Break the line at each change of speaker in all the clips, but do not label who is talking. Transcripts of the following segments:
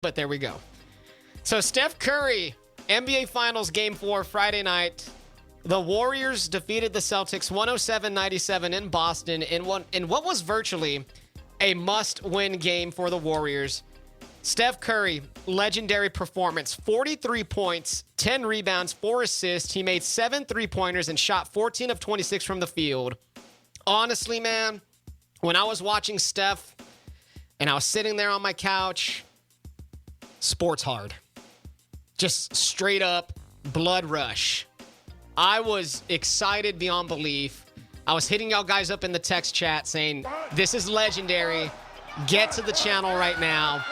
but there we go. So Steph Curry, NBA Finals Game 4, Friday night. The Warriors defeated the Celtics 107-97 in Boston in what was virtually a must-win game for the Warriors. Steph Curry, legendary performance, 43 points, 10 rebounds, 4 assists. He made 7 3-pointers and shot 14 of 26 from the field. Honestly, man, when I was watching Steph and I was sitting there on my couch, sports hard. Just straight up blood rush. I was excited beyond belief. I was hitting y'all guys up in the text chat saying, this is legendary. Get to the channel right now.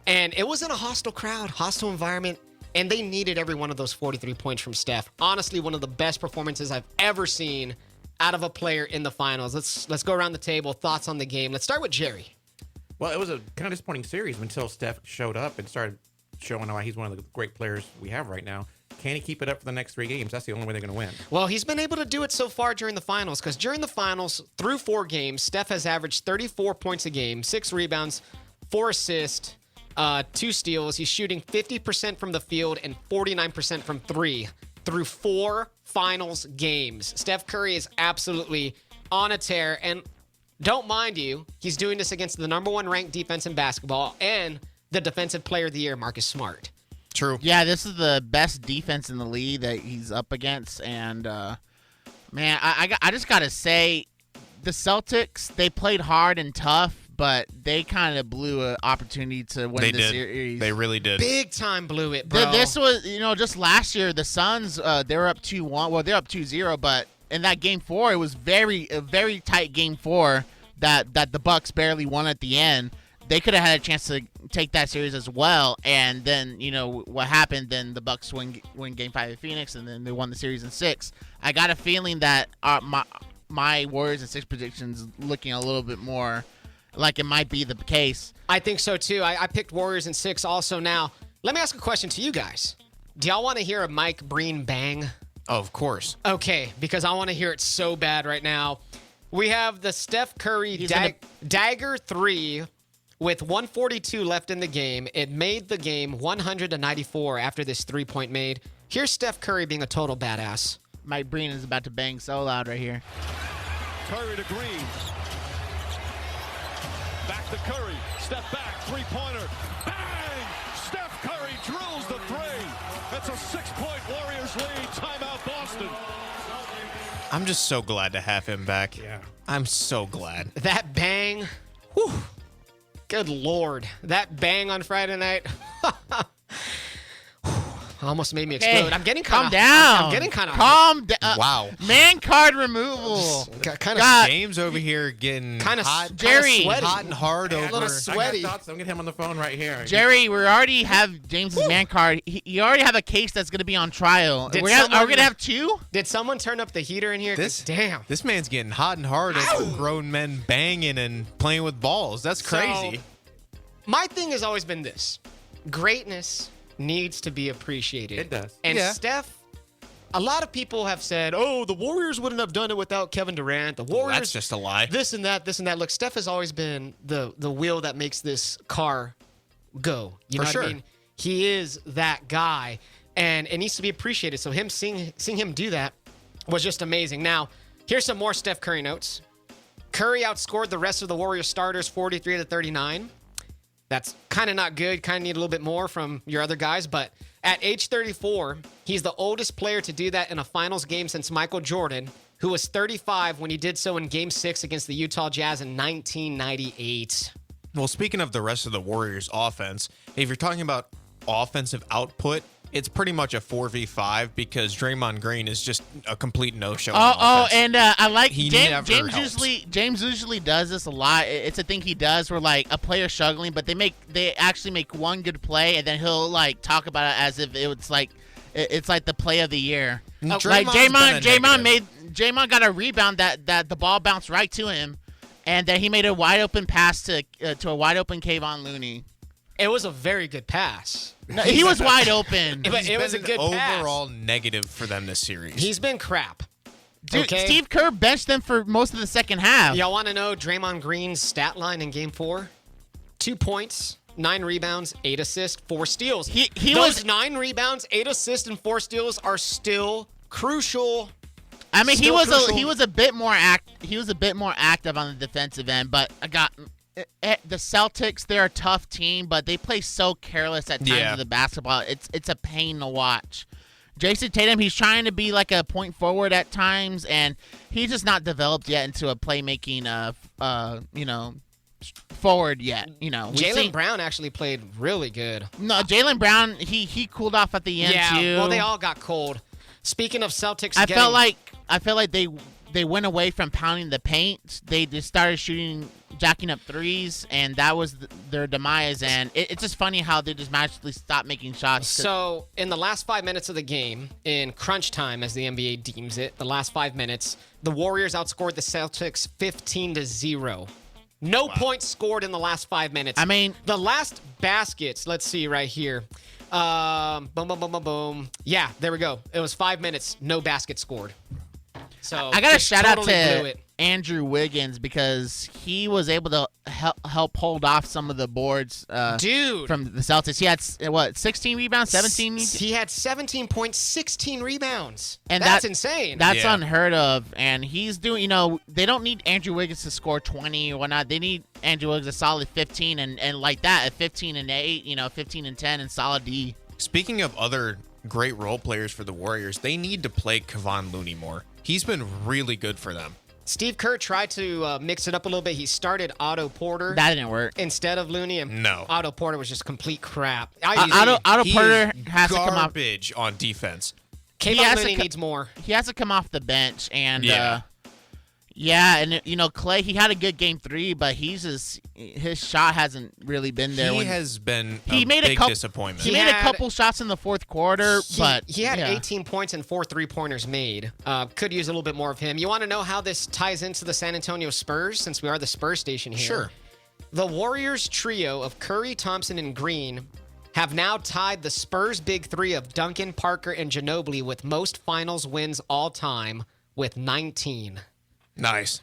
And it was in a hostile crowd, hostile environment, and they needed every one of those 43 points from Steph. Honestly, one of the best performances I've ever seen out of a player in the finals. Let's go around the table. Thoughts on the game. Let's start with Jerry.
Well, it was a kind of disappointing series until Steph showed up and started showing why he's one of the great players we have right now. Can he keep it up for the next 3 games? That's the only way they're going to win.
Well, he's been able to do it so far during the finals, because during the finals, through 4 games, Steph has averaged 34 points a game, 6 rebounds, 4 assists, 2 steals. He's shooting 50% from the field and 49% from 3 through 4 finals games. Steph Curry is absolutely on a tear, and don't mind you, he's doing this against the number 1 ranked defense in basketball and the defensive player of the year, Marcus Smart.
True. Yeah, this is the best defense in the league that he's up against, and man, I just gotta say, the Celtics, they played hard and tough, but they kind of blew an opportunity to win the series.
They really did.
Big time blew it, bro.
This was, just last year, the Suns, they were up 2-1. Well, they're up 2-0, but in that Game 4, it was a very tight Game 4 that the Bucks barely won at the end. They could have had a chance to take that series as well, and then, what happened, then the Bucks win Game 5 at Phoenix, and then they won the series in 6. I got a feeling that my Warriors in 6 predictions looking a little bit more like it might be the case.
I think so, too. I picked Warriors in 6 also. Now, let me ask a question to you guys. Do y'all want to hear a Mike Breen bang?
Oh, of course.
Okay, because I want to hear it so bad right now. We have the Steph Curry dagger 3 with 142 left in the game. It made the game 100-94 after this 3-point made. Here's Steph Curry being a total badass.
Mike Breen is about to bang so loud right here.
Curry to Green. Back to Curry. Step back. 3-pointer. Bang! Steph Curry drills the 3. That's a 6-point Warriors lead. Timeout Boston.
I'm just so glad to have him back.
Yeah.
I'm so glad.
That bang. Whew. Good Lord. That bang on Friday night. Almost made me explode. I'm getting kind of...
Calm down.
I'm getting kind of...
Calm down.
Wow.
Man card removal.
Kind of...
James over here getting
kind of
hot,
Jerry.
hot and hard over.
A little sweaty.
I got thoughts. I'm going to get him on the phone right here.
Jerry, we already have James's man card. You already have a case that's going to be on trial. Are we going to have 2?
Did someone turn up the heater in here? Damn.
This man's getting hot and hard over grown men banging and playing with balls. That's crazy.
So, my thing has always been this. Greatness needs to be appreciated.
It does.
And
Yeah.
Steph, a lot of people have said, oh, the Warriors wouldn't have done it without Kevin Durant. The Warriors...
That's just a lie.
This and that. Look, Steph has always been the wheel that makes this car go. You know
For
what
sure.
I mean? He is that guy, and it needs to be appreciated. So seeing him do that was just amazing. Now, here's some more Steph Curry notes. Curry outscored the rest of the Warriors starters 43-39. That's kind of not good. Kind of need a little bit more from your other guys. But at age 34, he's the oldest player to do that in a finals game since Michael Jordan, who was 35 when he did so in Game 6 against the Utah Jazz in 1998.
Well, speaking of the rest of the Warriors' offense, if you're talking about offensive output, it's pretty much a 4v5 because Draymond Green is just a complete no-show.
And I like
He
James.
never
James usually does this a lot. It's a thing he does where like a player's struggling, but they actually make one good play, and then he'll like talk about it as if it's like the play of the year. Like Draymond got a rebound that the ball bounced right to him, and then he made a wide open pass to a wide open Kayvon Looney.
It was a very good pass.
No, he was wide open.
It was a good pass.
Overall negative for them this series.
He's been crap.
Dude,
Okay.
Steve Kerr benched them for most of the second half.
Y'all want to know Draymond Green's stat line in Game 4? 2 points, 9 rebounds, 8 assists, 4 steals.
He
Those
was
9 rebounds, 8 assists, and 4 steals are still crucial.
I mean,
Still crucial.
he was a bit more active on the defensive end, but the Celtics, they're a tough team, but they play so careless at times with the basketball. It's a pain to watch. Jason Tatum, he's trying to be like a point forward at times, and he's just not developed yet into a playmaking forward yet.
Jaylen Brown actually played really good.
No, Jaylen Brown, he cooled off at the end too.
Well, they all got cold. Speaking of Celtics,
I felt like they went away from pounding the paint. They just started jacking up threes, and that was their demise. And it's just funny how they just magically stopped making shots.
So in the last 5 minutes of the game, in crunch time, as the NBA deems it, the last 5 minutes, the Warriors outscored the Celtics 15-0. No points scored in the last 5 minutes.
I mean,
the last baskets, let's see right here. Boom, boom, boom, boom, boom. Yeah, there we go. It was 5 minutes, no basket scored. So
I got to
just
shout
totally
out
blew
to
it.
Andrew Wiggins because he was able to help hold off some of the boards
Dude.
from the Celtics. He had, 16 rebounds, 17?
He had 17 points, 16 rebounds.
And
that's insane.
That's unheard of. And he's doing, they don't need Andrew Wiggins to score 20 or whatnot. They need Andrew Wiggins a solid 15 and like that, at 15 and 8, 15 and 10 and solid D.
Speaking of other great role players for the Warriors, they need to play Kevon Looney more. He's been really good for them.
Steve Kerr tried to mix it up a little bit. He started Otto Porter
That didn't work.
instead of Looney, and
No.
Otto Porter was just complete crap.
Otto
He
Porter
is
has to come off.
garbage on defense.
Kevon
has to
Looney
co-
needs more.
He has to come off the bench, and
Yeah.
and Clay, he had a good game 3, but his shot hasn't really been there.
He has been
he
a
made
big
a
disappointment.
He
He
made a
had-
couple shots in the fourth quarter, but
He had
yeah.
18 points and 4 3-pointers made. Could use a little bit more of him. You want to know how this ties into the San Antonio Spurs, since we are the Spurs station here?
Sure.
The Warriors trio of Curry, Thompson, and Green have now tied the Spurs big three of Duncan, Parker, and Ginobili with most finals wins all time with 19.
Nice.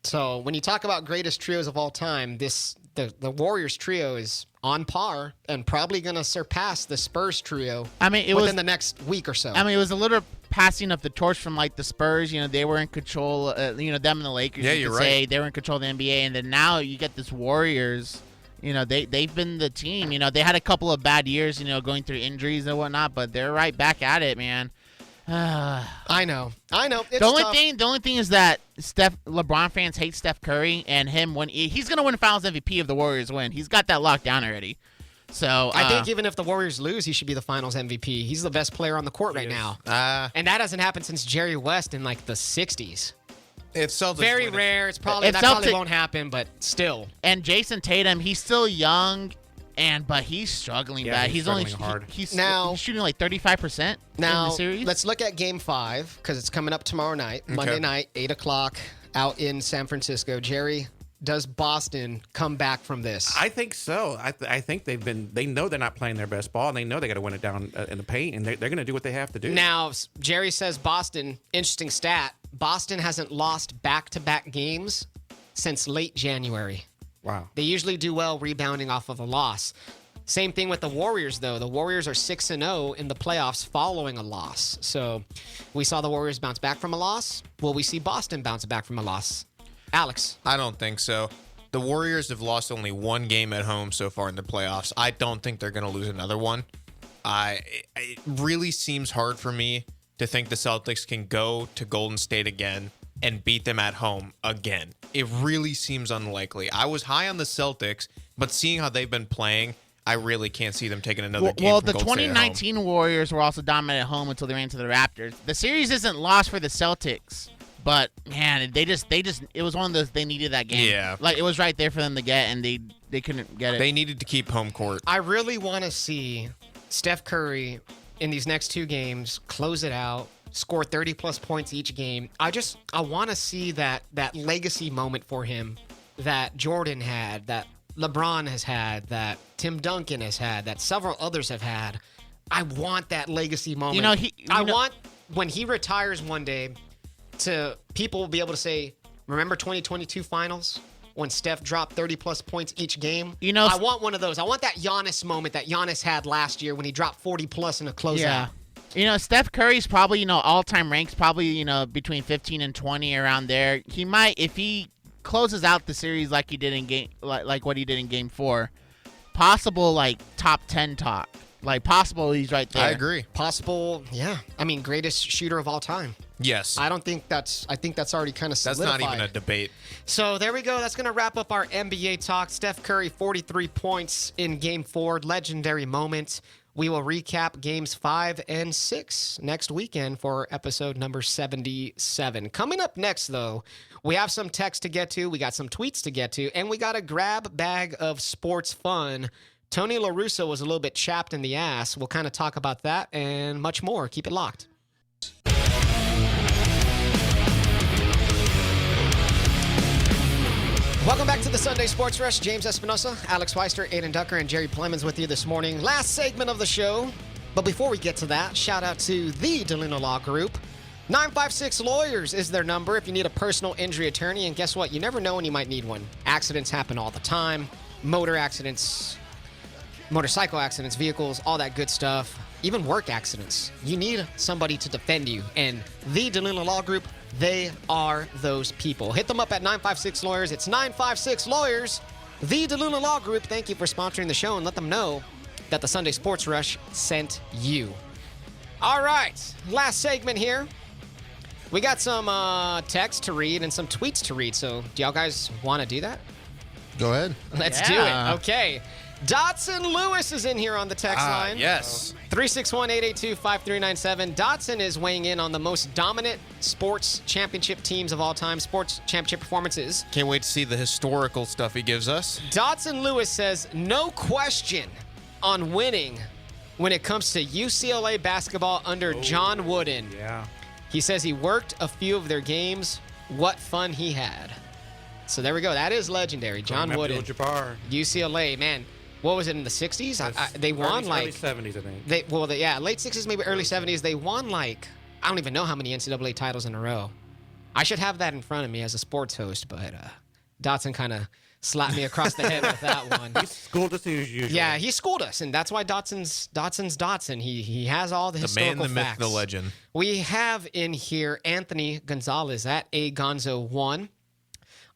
So when you talk about greatest trios of all time, the Warriors trio is on par and probably going to surpass the Spurs trio within the next week or so.
I mean, it was a little passing of the torch from like the Spurs. They were in control. Them and the Lakers.
Yeah,
you
you're
could
right.
say they were in control of the NBA, and then now you get this Warriors. They've been the team. They had a couple of bad years. Going through injuries and whatnot, but they're right back at it, man.
I know. It's
The only
tough.
thing is that LeBron fans hate Steph Curry, and him when he's gonna win Finals MVP if the Warriors win. He's got that locked down already. So
I think even if the Warriors lose, he should be the Finals MVP. He's the best player on the court right now. And that hasn't happened since Jerry West in like the 60s.
If Celtics
Very
win it-
rare.
If
Probably won't happen, but still.
and Jason Tatum, he's still young, but he's struggling
Yeah,
bad.
he's
only
struggling hard.
He's
Now-
shooting like 35% in
Now,
the series.
let's look at Game 5, because it's coming up tomorrow night, Monday night, 8 o'clock, out in San Francisco. Jerry, does Boston come back from this?
I think so. I think they know they're not playing their best ball, and they know they got to win it down in the paint, and they're going to do what they have to do.
Now, Jerry says Boston, interesting stat, Boston hasn't lost back-to-back games since late January.
Wow.
They usually do well rebounding off of a loss. Same thing with the Warriors, though. The Warriors are 6-0 in the playoffs following a loss. So we saw the Warriors bounce back from a loss. Will we see Boston bounce back from a loss? Alex.
I don't think so. The Warriors have lost only one game at home so far in the playoffs. I don't think they're going to lose another one. It really seems hard for me to think the Celtics can go to Golden State again and beat them at home again. It really seems unlikely. I was high on the Celtics, but seeing how they've been playing, I really can't see them taking another game.
Well,
from
the
Golden State at home.
2019 Warriors were also dominant at home until they ran to the Raptors. The series isn't lost for the Celtics, but man, they just it was one of those, they needed that game.
Yeah.
Like it was right there for them to get, and they couldn't get it.
They needed to keep home court.
I really want to see Steph Curry in these next two games close it out, score 30-plus points each game. I want to see that legacy moment for him that Jordan had, that LeBron has had, that Tim Duncan has had, that several others have had. I want that legacy moment. I want when he retires one day to people will be able to say, remember 2022 finals? when Steph dropped 30-plus points each game.
I
want one of those. I want that Giannis moment that Giannis had last year when he dropped 40-plus in a closeout.
Yeah. Steph Curry's probably, all-time ranks probably, between 15 and 20 around there. He might, if he closes out the series like he did in game, like what he did in Game 4, possible like top 10 talk. Like possible, he's right there.
I agree.
Possible, yeah. I mean, greatest shooter of all time.
Yes.
I think that's already kind of solidified.
That's not even a debate.
So there we go. That's going to wrap up our NBA talk. Steph Curry, 43 points in Game 4. Legendary moment. We will recap Games 5 and 6 next weekend for episode number 77. Coming up next, though, we have some text to get to. We got some tweets to get to. And we got a grab bag of sports fun. Tony La Russa was a little bit chapped in the ass. We'll kind of talk about that and much more. Keep it locked. Welcome back to the Sunday Sports Rush. James Espinosa, Alex Weister, Aiden Ducker, and Jerry Plemons with you this morning. Last segment of the show. But before we get to that, shout out to the Delino Law Group. 956 Lawyers is their number if you need a personal injury attorney. And guess what? You never know when you might need one. Accidents happen all the time. Motor accidents, motorcycle accidents, vehicles, all that good stuff. Even work accidents. You need somebody to defend you. And the Delino Law Group, they are those people. Hit them up at 956 Lawyers. It's 956 Lawyers. The Deluna Law Group, thank you for sponsoring the show, and let them know that the Sunday Sports Rush sent you. All right, last segment here. We got some text to read and some tweets to read, so do y'all guys want to do that?
Go ahead.
Let's do it. Okay. Dotson Lewis is in here on the text line.
Yes.
361-882-5397. Dotson is weighing in on the most dominant sports championship teams of all time, sports championship performances.
Can't wait to see the historical stuff he gives us.
Dotson Lewis says, no question on winning when it comes to UCLA basketball under John Wooden.
Yeah.
He says he worked a few of their games. What fun he had. So there we go. That is legendary. John Wooden.
Abdul-Jabbar.
UCLA, man. What was it in the 60s? They won
early 70s, I think.
late 60s, maybe early 70s. They won I don't even know how many NCAA titles in a row. I should have that in front of me as a sports host, but Dotson kind of slapped me across the head with that one.
He schooled us as usual.
Yeah, he schooled us, and that's why Dotson's Dotson. He has all the historical
man, the
facts.
myth, the legend.
We have in here Anthony Gonzalez at agonzo1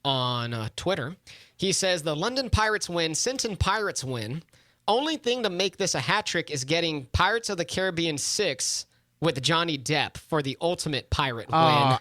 on Twitter. He says the London Pirates win, Sinton Pirates win. Only thing to make this a hat trick is getting Pirates of the Caribbean 6 with Johnny Depp for the ultimate pirate win.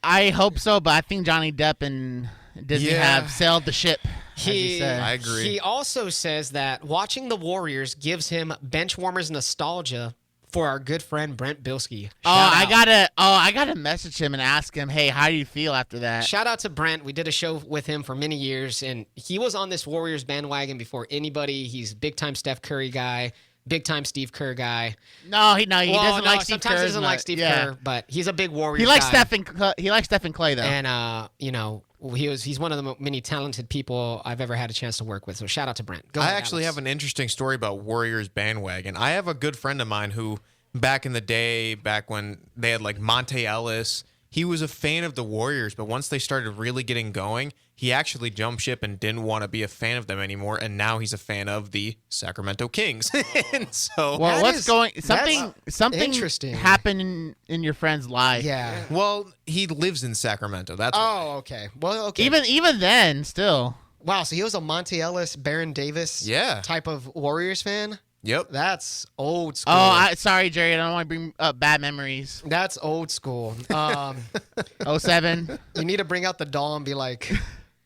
I hope so, but I think Johnny Depp and Disney have sailed the ship.
I agree.
He also says that watching the Warriors gives him bench warmers nostalgia for our good friend Brent Bilski.
I gotta message him and ask him, hey, how do you feel after that?
Shout out to Brent. We did a show with him for many years, and he was on this Warriors bandwagon before anybody. He's a big-time Steph Curry guy, big-time Steve Kerr guy.
No, he doesn't like Steve Kerr.
Sometimes he doesn't like Steve Kerr, but he's a big Warriors
He likes
guy.
He likes Stephen Clay, though.
And, he's one of the many talented people I've ever had a chance to work with. So shout out to Brent. Go ahead,
I actually
Alex.
have an interesting story about Warriors bandwagon. I have a good friend of mine who, back in the day, back when they had Monte Ellis, he was a fan of the Warriors, but once they started really getting going, he actually jumped ship and didn't want to be a fan of them anymore, and now he's a fan of the Sacramento Kings. And so,
something
interesting.
happened in your friend's life.
Yeah.
Well, he lives in Sacramento. That's why.
Oh, okay. Well, okay.
Even then, still.
Wow, so he was a Monte Ellis, Baron Davis type of Warriors fan?
Yep.
That's old school.
Sorry, Jerry. I don't want to bring up bad memories.
That's old school.
07.
You need to bring out the doll and be like,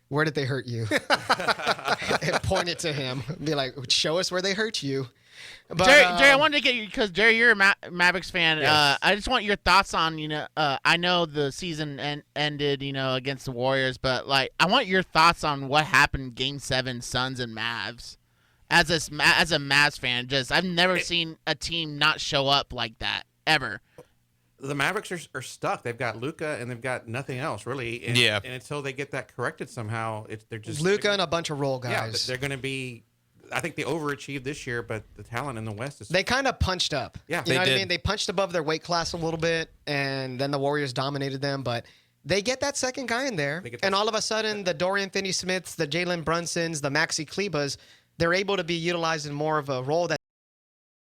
where did they hurt you? And point it to him. Be like, show us where they hurt you. But,
Jerry, I wanted to get you, because Jerry, you're a Mavericks fan.
Yes.
I just want your thoughts on, I know the season ended, against the Warriors, but I want your thoughts on what happened Game 7, Suns and Mavs. As a Mavs fan, I've never seen a team not show up like that ever.
The Mavericks are stuck. They've got Luka and they've got nothing else really. And,
Yeah.
And until they get that corrected somehow, they're just
Luka and a bunch of role guys.
Yeah, they're going to be. I think they overachieved this year, but the talent in the West is.
They kind of punched up.
Yeah,
you know what
did.
I mean? They punched above their weight class a little bit, and then the Warriors dominated them. But they get that second guy in there, and all of a sudden the Dorian Finney-Smiths, the Jalen Brunsons, the Maxi Klebas, they're able to be utilized in more of a role that